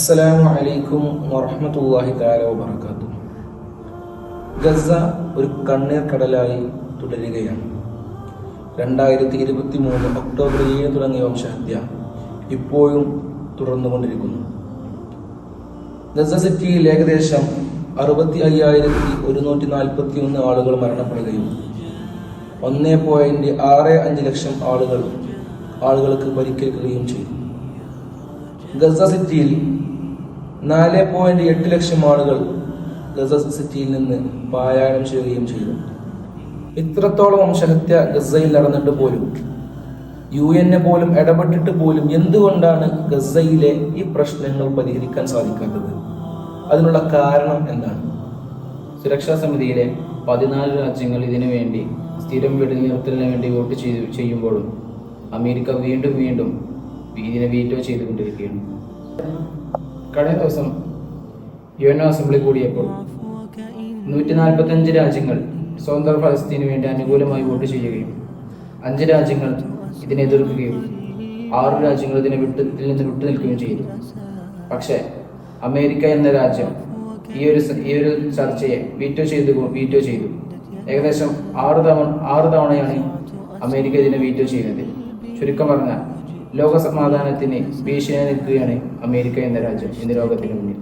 അസ്സലാമു അലൈക്കും വറഹ്മത്തുള്ളാഹി തആല വബറകാതുഹു. ഗസ ഒരു കണ്ണീർ കടലായി തുടരുകയാണ്. 2023 ഒക്ടോബർ 7 തുടങ്ങിയ വംശഹത്യ ഇപ്പോഴും തുടർന്നുകൊണ്ടിരിക്കുന്നു. ഗസ സിറ്റിയിൽ ഏകദേശം 65,141 ആളുകൾ മരണപ്പെടുകയും 1.65 ലക്ഷം ആളുകൾക്ക് പരിക്കേൽക്കുകയും ചെയ്തു. ഗസ സിറ്റിയിൽ 4.8 ലക്ഷം ആളുകൾ ഗസ സിറ്റിയിൽ നിന്ന് പാലായനം ചെയ്യുകയും ചെയ്തു. ഇത്രത്തോളം വംശഹത്യ ഗസയിൽ നടന്നിട്ട് പോലും UN പോലും ഇടപെട്ടിട്ട് പോലും എന്തുകൊണ്ടാണ് ഗസയിലെ ഈ പ്രശ്നങ്ങൾ പരിഹരിക്കാൻ സാധിക്കാത്തത്? അതിനുള്ള കാരണം എന്താണ്? സുരക്ഷാ സമിതിയിലെ 14 രാജ്യങ്ങൾ ഇതിനു വേണ്ടി സ്ഥിരം വെടിനിർത്തലിന് വേണ്ടി വോട്ട് ചെയ്യുമ്പോഴും അമേരിക്ക വീണ്ടും ഇതിനെ വീറ്റോ ചെയ്തുകൊണ്ടിരിക്കുകയാണ്. കഴിഞ്ഞ ദിവസം UN അസംബ്ലി കൂടിയപ്പോൾ 145 രാജ്യങ്ങൾ സ്വതന്ത്ര ഫലസ്തീനു വേണ്ടി അനുകൂലമായി വോട്ട് ചെയ്യുകയും 5 രാജ്യങ്ങൾ ഇതിനെ എതിർക്കുകയും 6 രാജ്യങ്ങൾ ഇതിനെ ഇതിൽ നിന്ന് വിട്ടുനിൽക്കുകയും ചെയ്തു. പക്ഷേ അമേരിക്ക എന്ന രാജ്യം ഈ ഒരു ചർച്ചയെ വീറ്റോ ചെയ്തു. ഏകദേശം 6 തവണയാണ് അമേരിക്ക ഇതിനെ വീറ്റോ ചെയ്യുന്നത്. ചുരുക്കം പറഞ്ഞാൽ ലോക സമാധാനത്തിന് ഭീഷണി നിൽക്കുകയാണ് അമേരിക്ക എന്ന രാജ്യം ഇന്ന് ലോകത്തിന് മുന്നിൽ.